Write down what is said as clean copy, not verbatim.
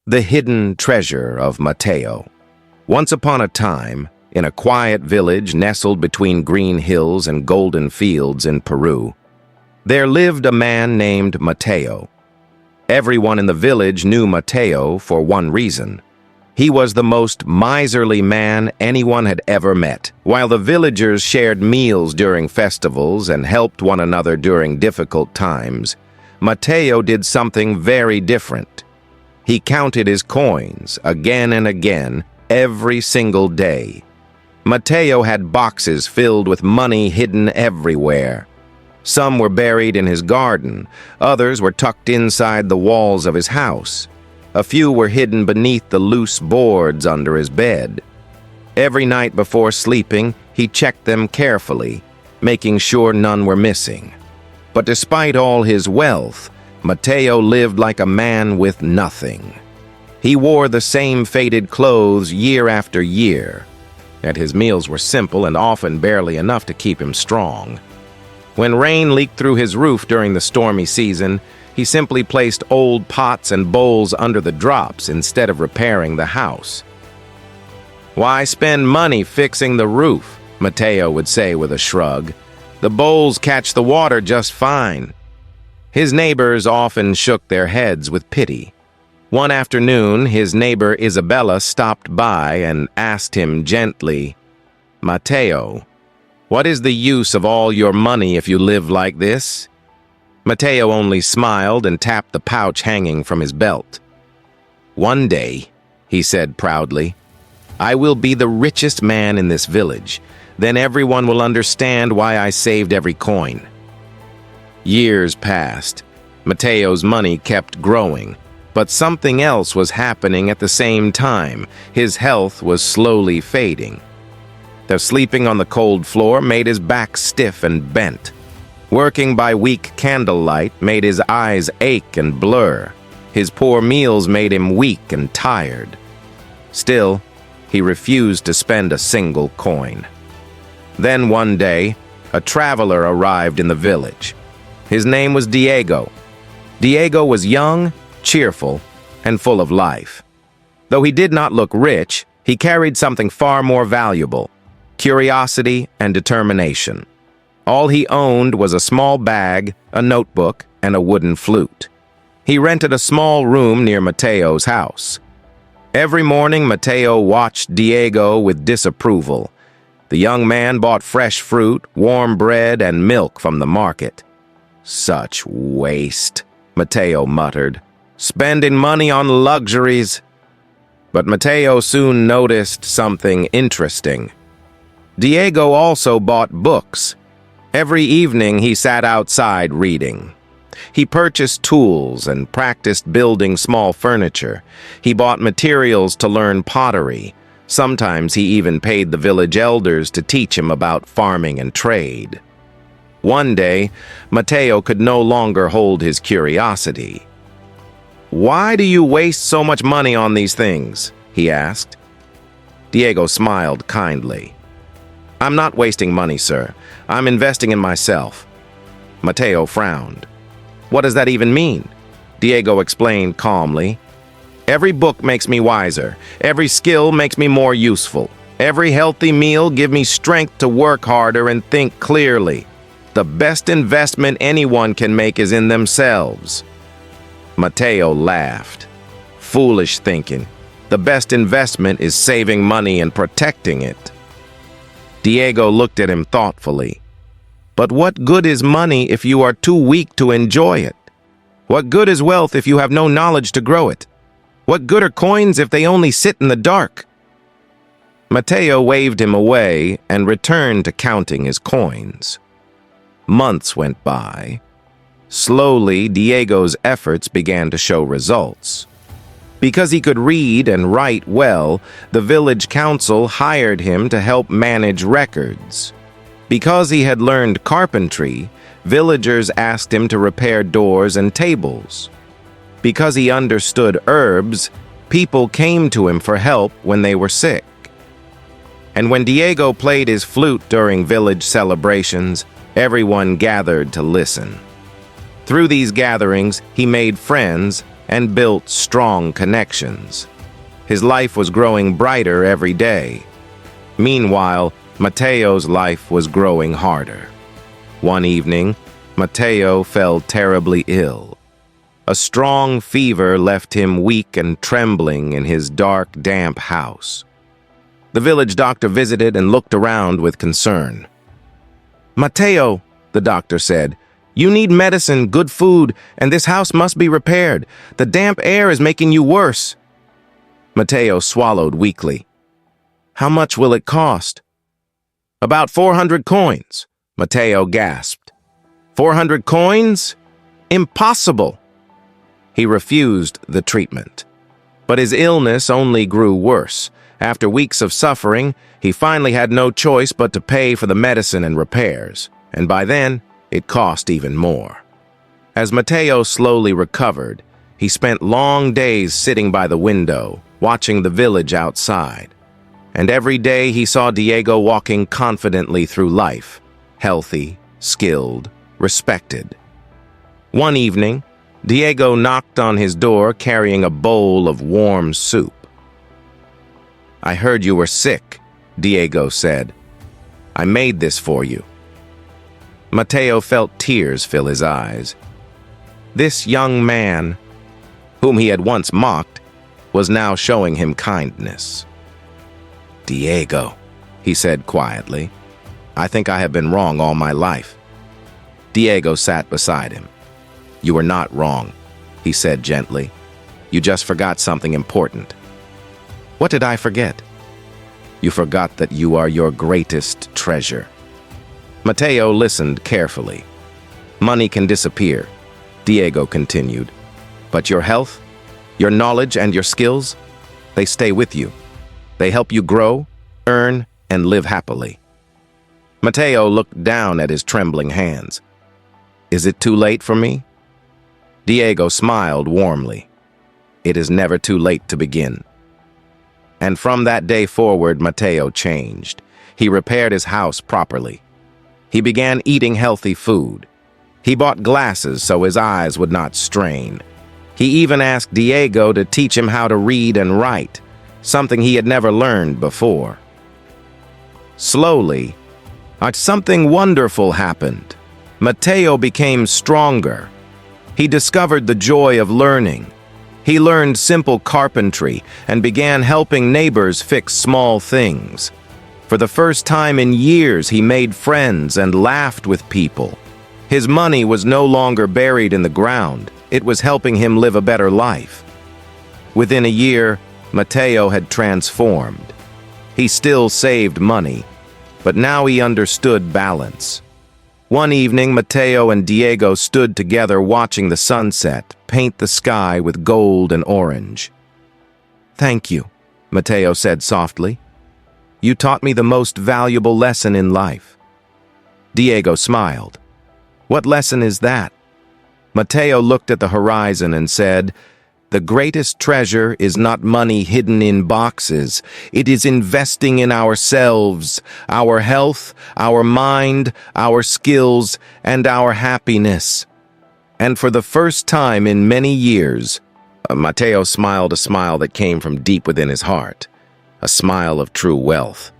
The hidden treasure of Mateo. Once upon a time, in a quiet village nestled between green hills and golden fields in Peru, there lived a man named Mateo. Everyone in the village knew Mateo for one reason. He was the most miserly man anyone had ever met. While the villagers shared meals during festivals and helped one another during difficult times, Mateo did something very different. He counted his coins again and again, every single day. Mateo had boxes filled with money hidden everywhere. Some were buried in his garden, others were tucked inside the walls of his house. A few were hidden beneath the loose boards under his bed. Every night before sleeping, he checked them carefully, making sure none were missing. But despite all his wealth, Mateo lived like a man with nothing. He wore the same faded clothes year after year, and his meals were simple and often barely enough to keep him strong. When rain leaked through his roof during the stormy season, he simply placed old pots and bowls under the drops instead of repairing the house. "Why spend money fixing the roof?" Mateo would say with a shrug. "The bowls catch the water just fine." His neighbors often shook their heads with pity. One afternoon, his neighbor Isabella stopped by and asked him gently, "Mateo, what is the use of all your money if you live like this?" Mateo only smiled and tapped the pouch hanging from his belt. "One day," he said proudly, "I will be the richest man in this village. Then everyone will understand why I saved every coin." Years passed. Mateo's money kept growing, but something else was happening at the same time. His health was slowly fading. The sleeping on the cold floor made his back stiff and bent. Working by weak candlelight made his eyes ache and blur. His poor meals made him weak and tired. Still, he refused to spend a single coin. Then one day, a traveler arrived in the village. His name was Diego. Diego was young, cheerful, and full of life. Though he did not look rich, he carried something far more valuable: curiosity and determination. All he owned was a small bag, a notebook, and a wooden flute. He rented a small room near Mateo's house. Every morning, Mateo watched Diego with disapproval. The young man bought fresh fruit, warm bread, and milk from the market. "Such waste," Mateo muttered. "Spending money on luxuries." But Mateo soon noticed something interesting. Diego also bought books. Every evening he sat outside reading. He purchased tools and practiced building small furniture. He bought materials to learn pottery. Sometimes he even paid the village elders to teach him about farming and trade. One day, Mateo could no longer hold his curiosity. "Why do you waste so much money on these things?" he asked. Diego smiled kindly. "I'm not wasting money, sir. I'm investing in myself." Mateo frowned. "What does that even mean?" Diego explained calmly. "Every book makes me wiser. Every skill makes me more useful. Every healthy meal gives me strength to work harder and think clearly. The best investment anyone can make is in themselves." Mateo laughed. "Foolish thinking. The best investment is saving money and protecting it." Diego looked at him thoughtfully. "But what good is money if you are too weak to enjoy it? What good is wealth if you have no knowledge to grow it? What good are coins if they only sit in the dark?" Mateo waved him away and returned to counting his coins. Months went by. Slowly, Diego's efforts began to show results. Because he could read and write well, the village council hired him to help manage records. Because he had learned carpentry, villagers asked him to repair doors and tables. Because he understood herbs, people came to him for help when they were sick. And when Diego played his flute during village celebrations, everyone gathered to listen. Through these gatherings, he made friends and built strong connections. His life was growing brighter every day. Meanwhile, Mateo's life was growing harder. One evening, Mateo fell terribly ill. A strong fever left him weak and trembling in his dark, damp house. The village doctor visited and looked around with concern. "Mateo," the doctor said, "you need medicine, good food, and this house must be repaired. The damp air is making you worse." Mateo swallowed weakly. "How much will it cost?" "About 400 coins," Mateo gasped. 400 coins? Impossible! He refused the treatment. But his illness only grew worse. After weeks of suffering, he finally had no choice but to pay for the medicine and repairs, and by then, it cost even more. As Mateo slowly recovered, he spent long days sitting by the window, watching the village outside. And every day he saw Diego walking confidently through life, healthy, skilled, respected. One evening, Diego knocked on his door carrying a bowl of warm soup. "I heard you were sick," Diego said. "I made this for you." Mateo felt tears fill his eyes. This young man, whom he had once mocked, was now showing him kindness. "Diego," he said quietly, "I think I have been wrong all my life." Diego sat beside him. "You were not wrong," he said gently. "You just forgot something important." "What did I forget?" "You forgot that you are your greatest treasure." Mateo listened carefully. "Money can disappear," Diego continued, "but your health, your knowledge, and your skills, they stay with you. They help you grow, earn, and live happily." Mateo looked down at his trembling hands. "Is it too late for me?" Diego smiled warmly. "It is never too late to begin." And from that day forward, Mateo changed. He repaired his house properly. He began eating healthy food. He bought glasses so his eyes would not strain. He even asked Diego to teach him how to read and write, something he had never learned before. Slowly, something wonderful happened. Mateo became stronger. He discovered the joy of learning. He learned simple carpentry and began helping neighbors fix small things. For the first time in years, he made friends and laughed with people. His money was no longer buried in the ground. It was helping him live a better life. Within a year, Mateo had transformed. He still saved money, but now he understood balance. One evening, Mateo and Diego stood together watching the sunset paint the sky with gold and orange. "Thank you," Mateo said softly. "You taught me the most valuable lesson in life." Diego smiled. "What lesson is that?" Mateo looked at the horizon and said, "The greatest treasure is not money hidden in boxes. It is investing in ourselves, our health, our mind, our skills, and our happiness." And for the first time in many years, Mateo smiled a smile that came from deep within his heart, a smile of true wealth.